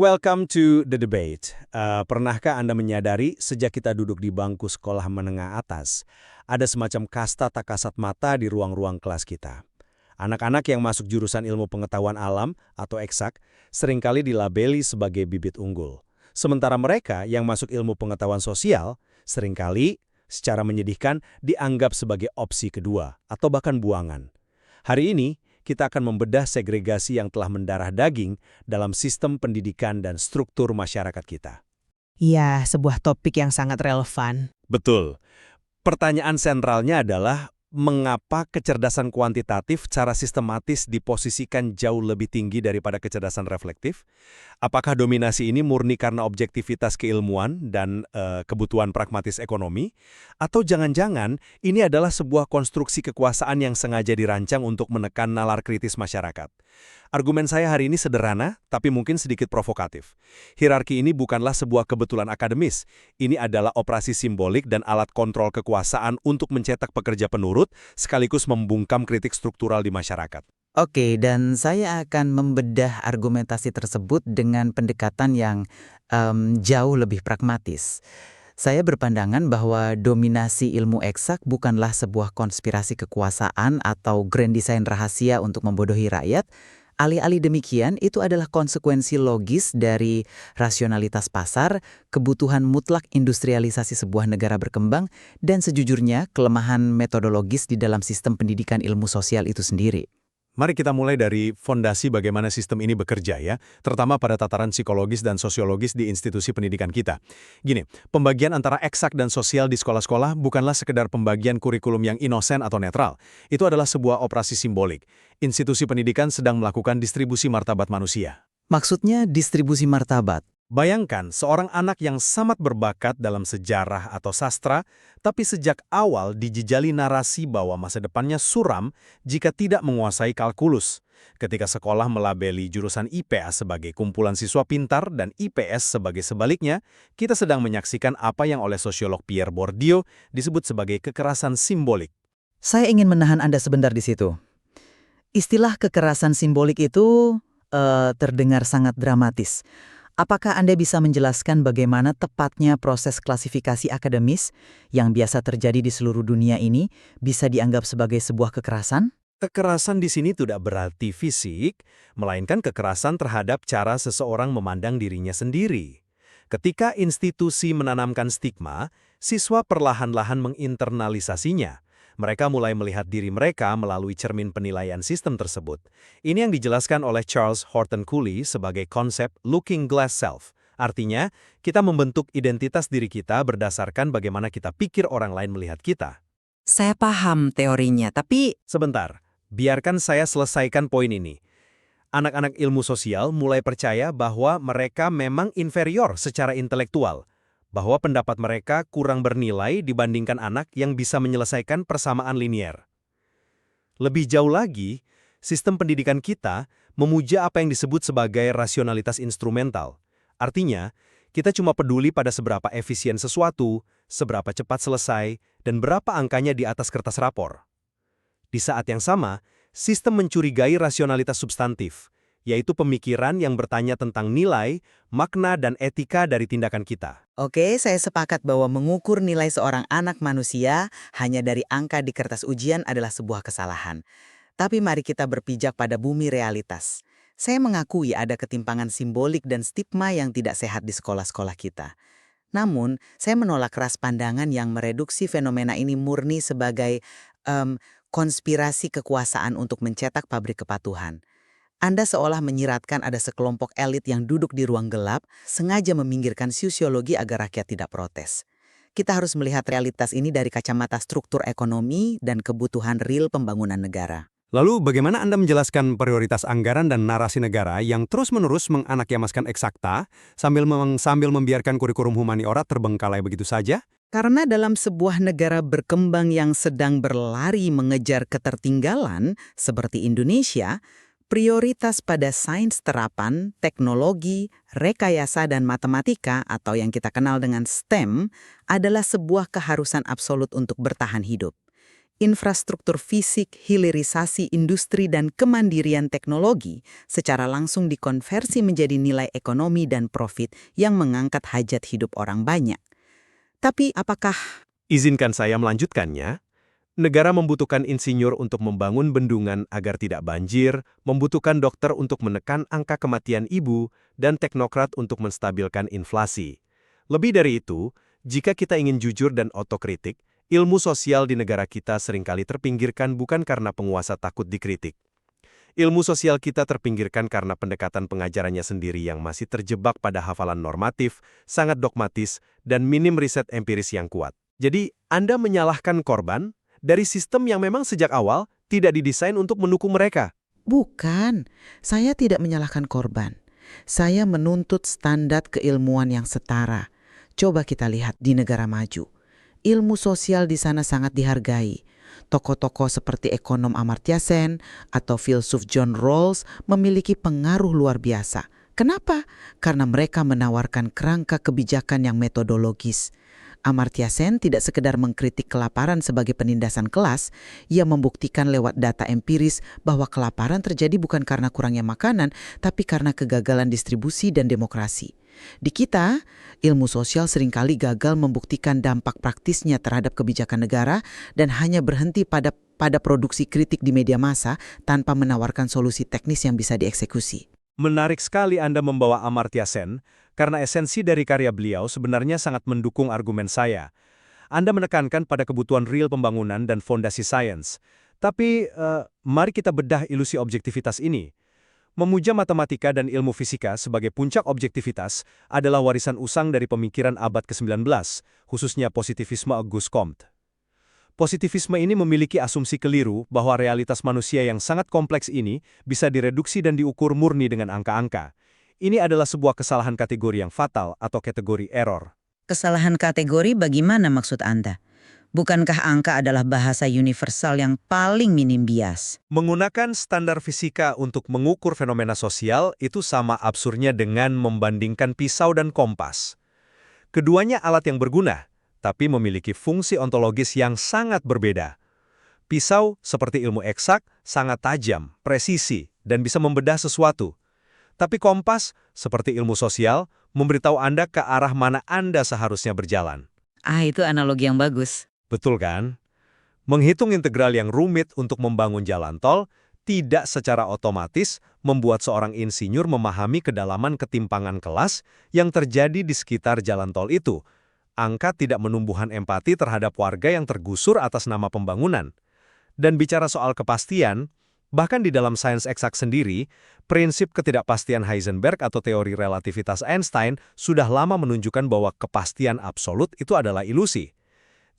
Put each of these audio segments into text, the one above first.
Welcome to the debate. Pernahkah Anda menyadari sejak kita duduk di bangku sekolah menengah atas, ada semacam kasta tak kasat mata di ruang-ruang kelas kita? Anak-anak yang masuk jurusan ilmu pengetahuan alam atau eksak seringkali dilabeli sebagai bibit unggul. Sementara mereka yang masuk ilmu pengetahuan sosial seringkali, secara menyedihkan, dianggap sebagai opsi kedua atau bahkan buangan. Hari ini, kita akan membedah segregasi yang telah mendarah daging dalam sistem pendidikan dan struktur masyarakat kita. Iya, sebuah topik yang sangat relevan. Betul. Pertanyaan sentralnya adalah mengapa kecerdasan kuantitatif secara sistematis diposisikan jauh lebih tinggi daripada kecerdasan reflektif? Apakah dominasi ini murni karena objektivitas keilmuan dan kebutuhan pragmatis ekonomi? Atau jangan-jangan ini adalah sebuah konstruksi kekuasaan yang sengaja dirancang untuk menekan nalar kritis masyarakat? Argumen saya hari ini sederhana, tapi mungkin sedikit provokatif. Hierarki ini bukanlah sebuah kebetulan akademis. Ini adalah operasi simbolik dan alat kontrol kekuasaan untuk mencetak pekerja penurut, sekaligus membungkam kritik struktural di masyarakat. Oke, dan saya akan membedah argumentasi tersebut dengan pendekatan yang jauh lebih pragmatis. Saya berpandangan bahwa dominasi ilmu eksak bukanlah sebuah konspirasi kekuasaan atau grand design rahasia untuk membodohi rakyat. Alih-alih demikian, itu adalah konsekuensi logis dari rasionalitas pasar, kebutuhan mutlak industrialisasi sebuah negara berkembang, dan sejujurnya kelemahan metodologis di dalam sistem pendidikan ilmu sosial itu sendiri. Mari kita mulai dari fondasi bagaimana sistem ini bekerja ya, terutama pada tataran psikologis dan sosiologis di institusi pendidikan kita. Gini, pembagian antara eksak dan sosial di sekolah-sekolah bukanlah sekedar pembagian kurikulum yang inosen atau netral. Itu adalah sebuah operasi simbolik. Institusi pendidikan sedang melakukan distribusi martabat manusia. Maksudnya distribusi martabat. Bayangkan seorang anak yang sangat berbakat dalam sejarah atau sastra, tapi sejak awal dijejali narasi bahwa masa depannya suram jika tidak menguasai kalkulus. Ketika sekolah melabeli jurusan IPA sebagai kumpulan siswa pintar dan IPS sebagai sebaliknya, kita sedang menyaksikan apa yang oleh sosiolog Pierre Bourdieu disebut sebagai kekerasan simbolik. Saya ingin menahan Anda sebentar di situ. Istilah kekerasan simbolik itu terdengar sangat dramatis. Apakah Anda bisa menjelaskan bagaimana tepatnya proses klasifikasi akademis yang biasa terjadi di seluruh dunia ini bisa dianggap sebagai sebuah kekerasan? Kekerasan di sini tidak berarti fisik, melainkan kekerasan terhadap cara seseorang memandang dirinya sendiri. Ketika institusi menanamkan stigma, siswa perlahan-lahan menginternalisasinya. Mereka mulai melihat diri mereka melalui cermin penilaian sistem tersebut. Ini yang dijelaskan oleh Charles Horton Cooley sebagai konsep looking glass self. Artinya, kita membentuk identitas diri kita berdasarkan bagaimana kita pikir orang lain melihat kita. Saya paham teorinya, tapi Sebentar, biarkan saya selesaikan poin ini. Anak-anak ilmu sosial mulai percaya bahwa mereka memang inferior secara intelektual, bahwa pendapat mereka kurang bernilai dibandingkan anak yang bisa menyelesaikan persamaan linier. Lebih jauh lagi, sistem pendidikan kita memuja apa yang disebut sebagai rasionalitas instrumental. Artinya, kita cuma peduli pada seberapa efisien sesuatu, seberapa cepat selesai, dan berapa angkanya di atas kertas rapor. Di saat yang sama, sistem mencurigai rasionalitas substantif, yaitu pemikiran yang bertanya tentang nilai, makna, dan etika dari tindakan kita. Oke, saya sepakat bahwa mengukur nilai seorang anak manusia hanya dari angka di kertas ujian adalah sebuah kesalahan. Tapi mari kita berpijak pada bumi realitas. Saya mengakui ada ketimpangan simbolik dan stigma yang tidak sehat di sekolah-sekolah kita. Namun, saya menolak keras pandangan yang mereduksi fenomena ini murni sebagai konspirasi kekuasaan untuk mencetak pabrik kepatuhan. Anda seolah menyiratkan ada sekelompok elit yang duduk di ruang gelap, sengaja meminggirkan sosiologi agar rakyat tidak protes. Kita harus melihat realitas ini dari kacamata struktur ekonomi dan kebutuhan real pembangunan negara. Lalu bagaimana Anda menjelaskan prioritas anggaran dan narasi negara yang terus-menerus menganakiamaskan eksakta sambil membiarkan kurikulum humaniora terbengkalai begitu saja? Karena dalam sebuah negara berkembang yang sedang berlari mengejar ketertinggalan seperti Indonesia, prioritas pada sains terapan, teknologi, rekayasa, dan matematika atau yang kita kenal dengan STEM adalah sebuah keharusan absolut untuk bertahan hidup. infrastruktur fisik, hilirisasi industri, dan kemandirian teknologi secara langsung dikonversi menjadi nilai ekonomi dan profit yang mengangkat hajat hidup orang banyak. Tapi apakah Izinkan saya melanjutkannya. Negara membutuhkan insinyur untuk membangun bendungan agar tidak banjir, membutuhkan dokter untuk menekan angka kematian ibu, dan teknokrat untuk menstabilkan inflasi. Lebih dari itu, jika kita ingin jujur dan otokritik, ilmu sosial di negara kita seringkali terpinggirkan bukan karena penguasa takut dikritik. Ilmu sosial kita terpinggirkan karena pendekatan pengajarannya sendiri yang masih terjebak pada hafalan normatif, sangat dogmatis, dan minim riset empiris yang kuat. Jadi, Anda menyalahkan korban dari sistem yang memang sejak awal tidak didesain untuk mendukung mereka. Bukan, saya tidak menyalahkan korban. Saya menuntut standar keilmuan yang setara. Coba kita lihat di negara maju. Ilmu sosial di sana sangat dihargai. Tokoh-tokoh seperti ekonom Amartya Sen atau filsuf John Rawls memiliki pengaruh luar biasa. Kenapa? Karena mereka menawarkan kerangka kebijakan yang metodologis. Amartya Sen tidak sekedar mengkritik kelaparan sebagai penindasan kelas, ia membuktikan lewat data empiris bahwa kelaparan terjadi bukan karena kurangnya makanan, tapi karena kegagalan distribusi dan demokrasi. Di kita, ilmu sosial seringkali gagal membuktikan dampak praktisnya terhadap kebijakan negara dan hanya berhenti pada produksi kritik di media massa tanpa menawarkan solusi teknis yang bisa dieksekusi. Menarik sekali Anda membawa Amartya Sen, karena esensi dari karya beliau sebenarnya sangat mendukung argumen saya. Anda menekankan pada kebutuhan real pembangunan dan fondasi sains. Tapi, mari kita bedah ilusi objektivitas ini. Memuja matematika dan ilmu fisika sebagai puncak objektivitas adalah warisan usang dari pemikiran abad ke-19, khususnya positivisme Auguste Comte. Positivisme ini memiliki asumsi keliru bahwa realitas manusia yang sangat kompleks ini bisa direduksi dan diukur murni dengan angka-angka. Ini adalah sebuah kesalahan kategori yang fatal atau kategori error. Kesalahan kategori bagaimana maksud Anda? Bukankah angka adalah bahasa universal yang paling minim bias? Menggunakan standar fisika untuk mengukur fenomena sosial itu sama absurdnya dengan membandingkan pisau dan kompas. Keduanya alat yang berguna, tapi memiliki fungsi ontologis yang sangat berbeda. Pisau, seperti ilmu eksak, sangat tajam, presisi, dan bisa membedah sesuatu. Tapi kompas, seperti ilmu sosial, memberitahu Anda ke arah mana Anda seharusnya berjalan. Itu analogi yang bagus. Betul kan? Menghitung integral yang rumit untuk membangun jalan tol tidak secara otomatis membuat seorang insinyur memahami kedalaman ketimpangan kelas yang terjadi di sekitar jalan tol itu. Angka tidak menumbuhkan empati terhadap warga yang tergusur atas nama pembangunan. Dan bicara soal kepastian, bahkan di dalam sains eksak sendiri, prinsip ketidakpastian Heisenberg atau teori relativitas Einstein sudah lama menunjukkan bahwa kepastian absolut itu adalah ilusi.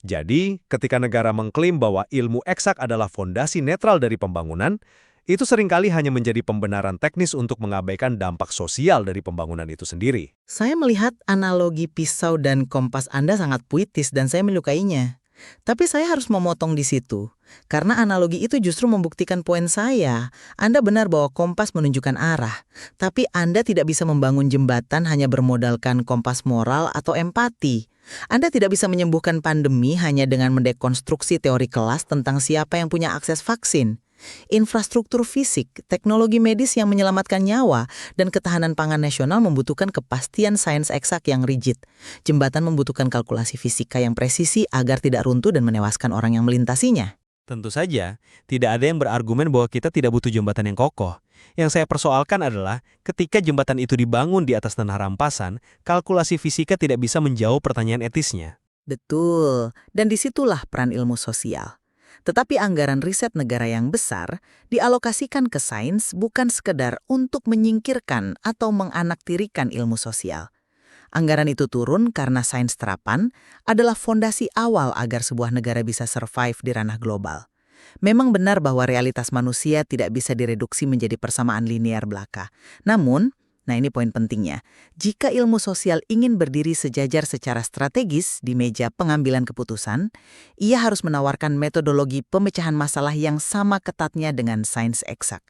Jadi, ketika negara mengklaim bahwa ilmu eksak adalah fondasi netral dari pembangunan, itu seringkali hanya menjadi pembenaran teknis untuk mengabaikan dampak sosial dari pembangunan itu sendiri. Saya melihat analogi pisau dan kompas Anda sangat puitis dan saya menyukainya. Tapi saya harus memotong di situ, karena analogi itu justru membuktikan poin saya. Anda benar bahwa kompas menunjukkan arah, tapi Anda tidak bisa membangun jembatan hanya bermodalkan kompas moral atau empati. Anda tidak bisa menyembuhkan pandemi hanya dengan mendekonstruksi teori kelas tentang siapa yang punya akses vaksin. Infrastruktur fisik, teknologi medis yang menyelamatkan nyawa, dan ketahanan pangan nasional membutuhkan kepastian sains eksak yang rigid. Jembatan membutuhkan kalkulasi fisika yang presisi agar tidak runtuh dan menewaskan orang yang melintasinya. Tentu saja, tidak ada yang berargumen bahwa kita tidak butuh jembatan yang kokoh. Yang saya persoalkan adalah, ketika jembatan itu dibangun di atas tanah rampasan, kalkulasi fisika tidak bisa menjawab pertanyaan etisnya. Betul, dan disitulah peran ilmu sosial. Tetapi anggaran riset negara yang besar dialokasikan ke sains bukan sekedar untuk menyingkirkan atau menganaktirikan ilmu sosial. Anggaran itu turun karena sains terapan adalah fondasi awal agar sebuah negara bisa survive di ranah global. Memang benar bahwa realitas manusia tidak bisa direduksi menjadi persamaan linear belaka. Namun, nah ini poin pentingnya, jika ilmu sosial ingin berdiri sejajar secara strategis di meja pengambilan keputusan, ia harus menawarkan metodologi pemecahan masalah yang sama ketatnya dengan sains eksak.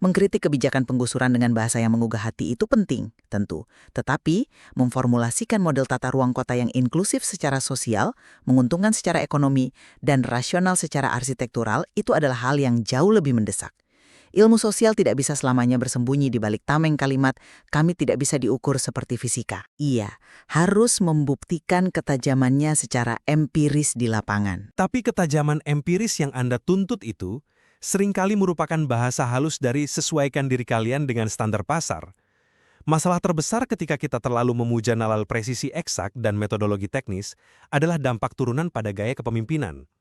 Mengkritik kebijakan penggusuran dengan bahasa yang menggugah hati itu penting, tentu. Tetapi, memformulasikan model tata ruang kota yang inklusif secara sosial, menguntungkan secara ekonomi, dan rasional secara arsitektural itu adalah hal yang jauh lebih mendesak. Ilmu sosial tidak bisa selamanya bersembunyi di balik tameng kalimat, kami tidak bisa diukur seperti fisika. Iya, harus membuktikan ketajamannya secara empiris di lapangan. Tapi ketajaman empiris yang Anda tuntut itu seringkali merupakan bahasa halus dari sesuaikan diri kalian dengan standar pasar. Masalah terbesar ketika kita terlalu memuja nalar presisi eksak dan metodologi teknis adalah dampak turunan pada gaya kepemimpinan.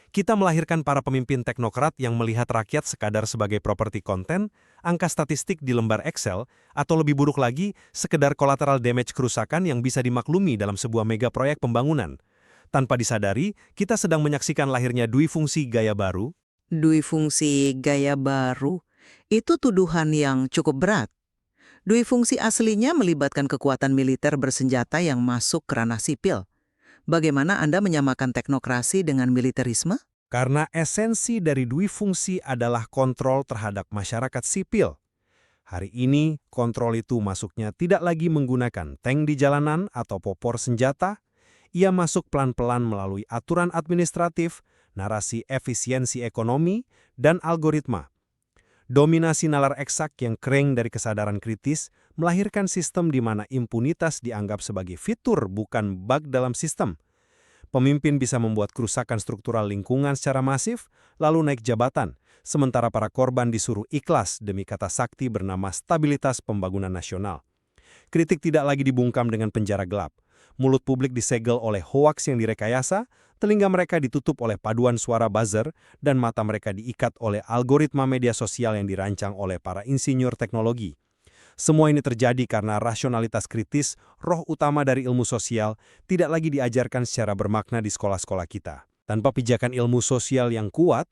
Kita melahirkan para pemimpin teknokrat yang melihat rakyat sekadar sebagai properti konten, angka statistik di lembar Excel, atau lebih buruk lagi, sekedar collateral damage kerusakan yang bisa dimaklumi dalam sebuah mega proyek pembangunan. Tanpa disadari, kita sedang menyaksikan lahirnya dui fungsi gaya baru. Dui fungsi gaya baru itu tuduhan yang cukup berat. Dui fungsi aslinya melibatkan kekuatan militer bersenjata yang masuk ke ranah sipil. Bagaimana Anda menyamakan teknokrasi dengan militerisme? Karena esensi dari dui fungsi adalah kontrol terhadap masyarakat sipil. Hari ini, kontrol itu masuknya tidak lagi menggunakan tank di jalanan atau popor senjata. Ia masuk pelan-pelan melalui aturan administratif, narasi efisiensi ekonomi, dan algoritma. Dominasi nalar eksak yang kering dari kesadaran kritis melahirkan sistem di mana impunitas dianggap sebagai fitur bukan bug dalam sistem. Pemimpin bisa membuat kerusakan struktural lingkungan secara masif, lalu naik jabatan, sementara para korban disuruh ikhlas demi kata sakti bernama stabilitas pembangunan nasional. Kritik tidak lagi dibungkam dengan penjara gelap. Mulut publik disegel oleh hoaks yang direkayasa, telinga mereka ditutup oleh paduan suara buzzer, dan mata mereka diikat oleh algoritma media sosial yang dirancang oleh para insinyur teknologi. Semua ini terjadi karena rasionalitas kritis, roh utama dari ilmu sosial, tidak lagi diajarkan secara bermakna di sekolah-sekolah kita. Tanpa pijakan ilmu sosial yang kuat,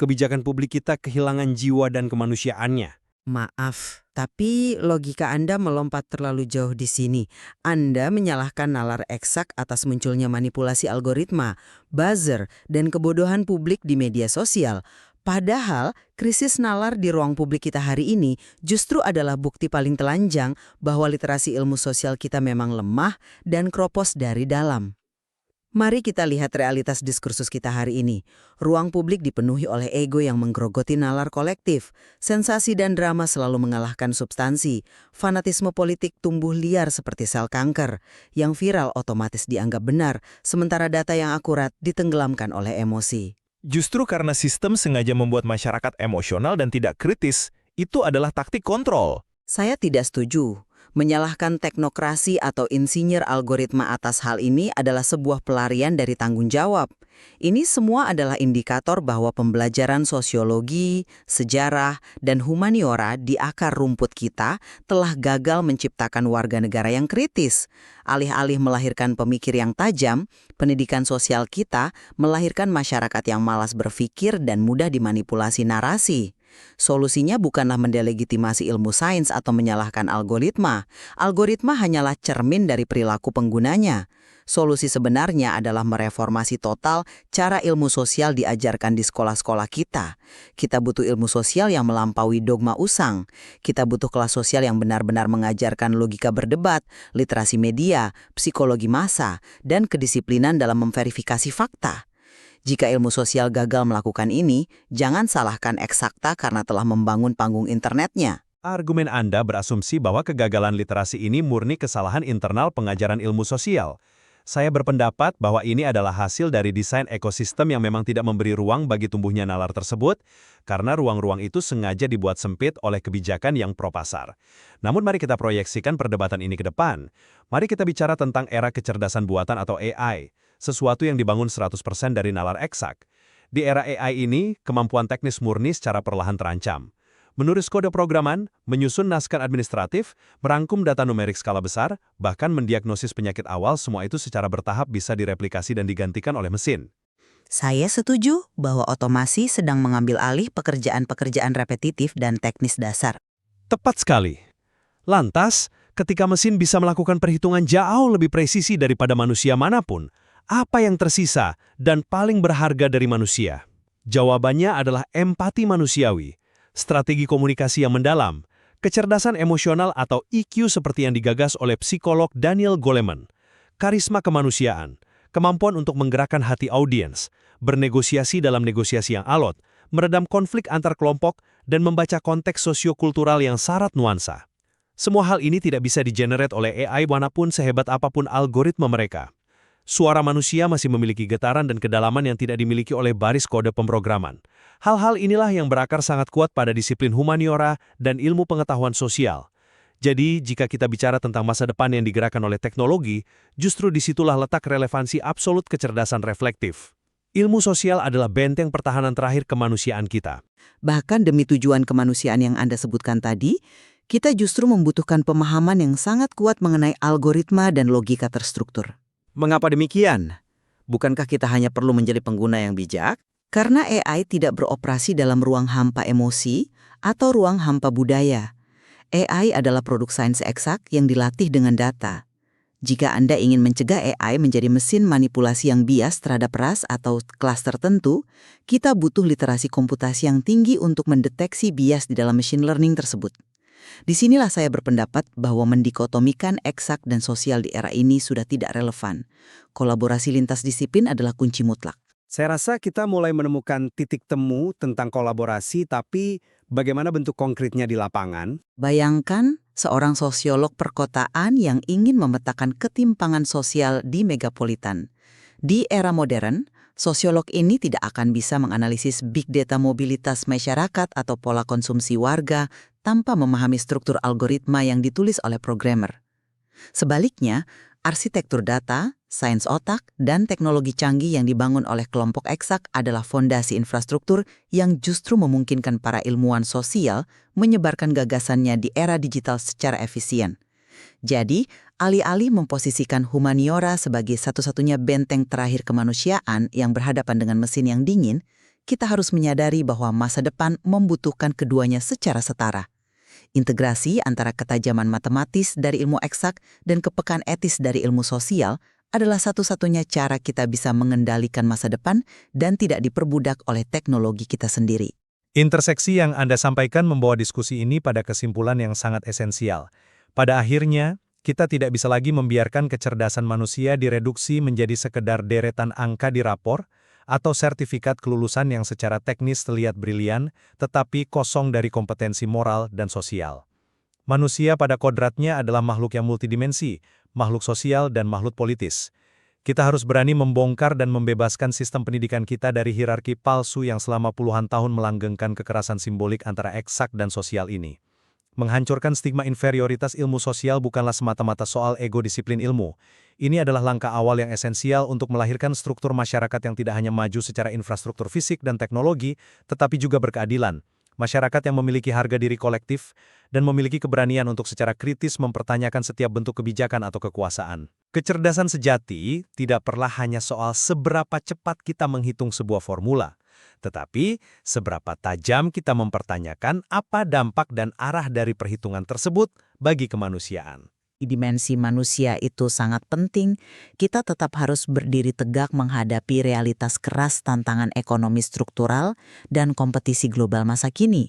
kebijakan publik kita kehilangan jiwa dan kemanusiaannya. Maaf, tapi logika Anda melompat terlalu jauh di sini. Anda menyalahkan nalar eksak atas munculnya manipulasi algoritma, buzzer, dan kebodohan publik di media sosial. Padahal, krisis nalar di ruang publik kita hari ini justru adalah bukti paling telanjang bahwa literasi ilmu sosial kita memang lemah dan kropos dari dalam. Mari kita lihat realitas diskursus kita hari ini. Ruang publik dipenuhi oleh ego yang menggerogoti nalar kolektif. Sensasi dan drama selalu mengalahkan substansi. Fanatisme politik tumbuh liar seperti sel kanker. Yang viral otomatis dianggap benar, sementara data yang akurat ditenggelamkan oleh emosi. Justru karena sistem sengaja membuat masyarakat emosional dan tidak kritis, itu adalah taktik kontrol. Saya tidak setuju. Menyalahkan teknokrasi atau insinyur algoritma atas hal ini adalah sebuah pelarian dari tanggung jawab. Ini semua adalah indikator bahwa pembelajaran sosiologi, sejarah, dan humaniora di akar rumput kita telah gagal menciptakan warga negara yang kritis. Alih-alih melahirkan pemikir yang tajam, pendidikan sosial kita melahirkan masyarakat yang malas berpikir dan mudah dimanipulasi narasi. Solusinya bukanlah mendelegitimasi ilmu sains atau menyalahkan algoritma. Algoritma hanyalah cermin dari perilaku penggunanya. Solusi sebenarnya adalah mereformasi total cara ilmu sosial diajarkan di sekolah-sekolah kita. Kita butuh ilmu sosial yang melampaui dogma usang. Kita butuh kelas sosial yang benar-benar mengajarkan logika berdebat, literasi media, psikologi massa, dan kedisiplinan dalam memverifikasi fakta. Jika ilmu sosial gagal melakukan ini, jangan salahkan eksakta karena telah membangun panggung internetnya. Argumen Anda berasumsi bahwa kegagalan literasi ini murni kesalahan internal pengajaran ilmu sosial. Saya berpendapat bahwa ini adalah hasil dari desain ekosistem yang memang tidak memberi ruang bagi tumbuhnya nalar tersebut, karena ruang-ruang itu sengaja dibuat sempit oleh kebijakan yang pro-pasar. Namun mari kita proyeksikan perdebatan ini ke depan. Mari kita bicara tentang era kecerdasan buatan atau AI. Sesuatu yang dibangun 100% dari nalar eksak. Di era AI ini, kemampuan teknis murni secara perlahan terancam. Menulis kode programan, menyusun naskah administratif, merangkum data numerik skala besar, bahkan mendiagnosis penyakit awal, semua itu secara bertahap bisa direplikasi dan digantikan oleh mesin. Saya setuju bahwa otomasi sedang mengambil alih pekerjaan-pekerjaan repetitif dan teknis dasar. Tepat sekali. Lantas, ketika mesin bisa melakukan perhitungan jauh lebih presisi daripada manusia manapun, apa yang tersisa dan paling berharga dari manusia? Jawabannya adalah empati manusiawi. strategi komunikasi yang mendalam, kecerdasan emosional atau EQ seperti yang digagas oleh psikolog Daniel Goleman, karisma kemanusiaan, kemampuan untuk menggerakkan hati audiens, bernegosiasi dalam negosiasi yang alot, meredam konflik antar kelompok, dan membaca konteks sosiokultural yang syarat nuansa. Semua hal ini tidak bisa digenerate oleh AI manapun sehebat apapun algoritma mereka. Suara manusia masih memiliki getaran dan kedalaman yang tidak dimiliki oleh baris kode pemrograman. Hal-hal inilah yang berakar sangat kuat pada disiplin humaniora dan ilmu pengetahuan sosial. Jadi, jika kita bicara tentang masa depan yang digerakkan oleh teknologi, justru disitulah letak relevansi absolut kecerdasan reflektif. Ilmu sosial adalah benteng pertahanan terakhir kemanusiaan kita. Bahkan demi tujuan kemanusiaan yang Anda sebutkan tadi, kita justru membutuhkan pemahaman yang sangat kuat mengenai algoritma dan logika terstruktur. Mengapa demikian? Bukankah kita hanya perlu menjadi pengguna yang bijak? Karena AI tidak beroperasi dalam ruang hampa emosi atau ruang hampa budaya. AI adalah produk sains eksak yang dilatih dengan data. Jika Anda ingin mencegah AI menjadi mesin manipulasi yang bias terhadap ras atau kelas tertentu, kita butuh literasi komputasi yang tinggi untuk mendeteksi bias di dalam machine learning tersebut. Disinilah saya berpendapat bahwa mendikotomikan eksak dan sosial di era ini sudah tidak relevan. Kolaborasi lintas disiplin adalah kunci mutlak. Saya rasa kita mulai menemukan titik temu tentang kolaborasi, tapi bagaimana bentuk konkretnya di lapangan? Bayangkan seorang sosiolog perkotaan yang ingin memetakan ketimpangan sosial di megapolitan. Di era modern, sosiolog ini tidak akan bisa menganalisis big data mobilitas masyarakat atau pola konsumsi warga tanpa memahami struktur algoritma yang ditulis oleh programmer. Sebaliknya, arsitektur data, sains otak, dan teknologi canggih yang dibangun oleh kelompok eksak adalah fondasi infrastruktur yang justru memungkinkan para ilmuwan sosial menyebarkan gagasannya di era digital secara efisien. Jadi, alih-alih memposisikan humaniora sebagai satu-satunya benteng terakhir kemanusiaan yang berhadapan dengan mesin yang dingin, kita harus menyadari bahwa masa depan membutuhkan keduanya secara setara. Integrasi antara ketajaman matematis dari ilmu eksak dan kepekaan etis dari ilmu sosial adalah satu-satunya cara kita bisa mengendalikan masa depan dan tidak diperbudak oleh teknologi kita sendiri. Interseksi yang Anda sampaikan membawa diskusi ini pada kesimpulan yang sangat esensial. Pada akhirnya, kita tidak bisa lagi membiarkan kecerdasan manusia direduksi menjadi sekedar deretan angka di rapor, atau sertifikat kelulusan yang secara teknis terlihat brilian, tetapi kosong dari kompetensi moral dan sosial. Manusia pada kodratnya adalah makhluk yang multidimensi, makhluk sosial dan makhluk politis. Kita harus berani membongkar dan membebaskan sistem pendidikan kita dari hierarki palsu yang selama puluhan tahun melanggengkan kekerasan simbolik antara eksak dan sosial ini. Menghancurkan stigma inferioritas ilmu sosial bukanlah semata-mata soal ego disiplin ilmu. Ini adalah langkah awal yang esensial untuk melahirkan struktur masyarakat yang tidak hanya maju secara infrastruktur fisik dan teknologi, tetapi juga berkeadilan. Masyarakat yang memiliki harga diri kolektif dan memiliki keberanian untuk secara kritis mempertanyakan setiap bentuk kebijakan atau kekuasaan. Kecerdasan sejati tidak pernah hanya soal seberapa cepat kita menghitung sebuah formula, tetapi seberapa tajam kita mempertanyakan apa dampak dan arah dari perhitungan tersebut bagi kemanusiaan. Dimensi manusia itu sangat penting, kita tetap harus berdiri tegak menghadapi realitas keras tantangan ekonomi struktural dan kompetisi global masa kini.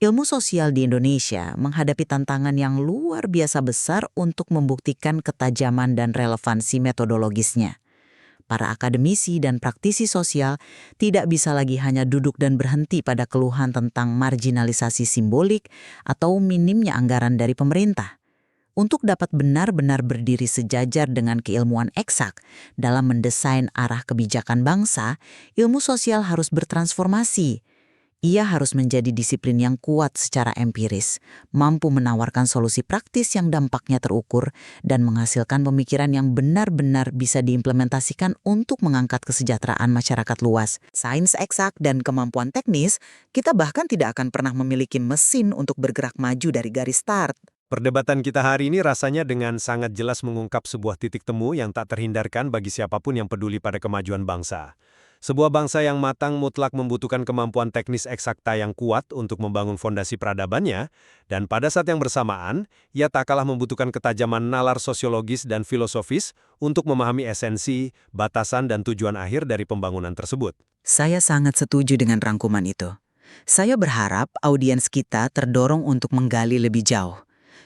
Ilmu sosial di Indonesia menghadapi tantangan yang luar biasa besar untuk membuktikan ketajaman dan relevansi metodologisnya. Para akademisi dan praktisi sosial tidak bisa lagi hanya duduk dan berhenti pada keluhan tentang marginalisasi simbolik atau minimnya anggaran dari pemerintah. Untuk dapat benar-benar berdiri sejajar dengan keilmuan eksak dalam mendesain arah kebijakan bangsa, ilmu sosial harus bertransformasi. Ia harus menjadi disiplin yang kuat secara empiris, mampu menawarkan solusi praktis yang dampaknya terukur, dan menghasilkan pemikiran yang benar-benar bisa diimplementasikan untuk mengangkat kesejahteraan masyarakat luas. Sains eksak dan kemampuan teknis, kita bahkan tidak akan pernah memiliki mesin untuk bergerak maju dari garis start. Perdebatan kita hari ini rasanya dengan sangat jelas mengungkap sebuah titik temu yang tak terhindarkan bagi siapapun yang peduli pada kemajuan bangsa. Sebuah bangsa yang matang mutlak membutuhkan kemampuan teknis eksakta yang kuat untuk membangun fondasi peradabannya, dan pada saat yang bersamaan, ia tak kalah membutuhkan ketajaman nalar sosiologis dan filosofis untuk memahami esensi, batasan, dan tujuan akhir dari pembangunan tersebut. Saya sangat setuju dengan rangkuman itu. Saya berharap audiens kita terdorong untuk menggali lebih jauh.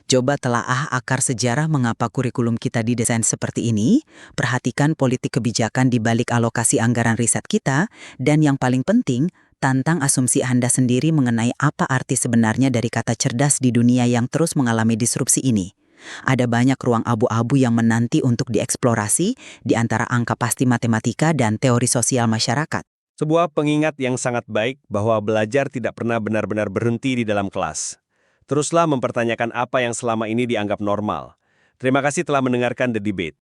Coba telaah akar sejarah mengapa kurikulum kita didesain seperti ini, perhatikan politik kebijakan di balik alokasi anggaran riset kita, dan yang paling penting, tantang asumsi Anda sendiri mengenai apa arti sebenarnya dari kata cerdas di dunia yang terus mengalami disrupsi ini. Ada banyak ruang abu-abu yang menanti untuk dieksplorasi di antara angka pasti matematika dan teori sosial masyarakat. Sebuah pengingat yang sangat baik bahwa belajar tidak pernah benar-benar berhenti di dalam kelas. Teruslah mempertanyakan apa yang selama ini dianggap normal. Terima kasih telah mendengarkan The Debate.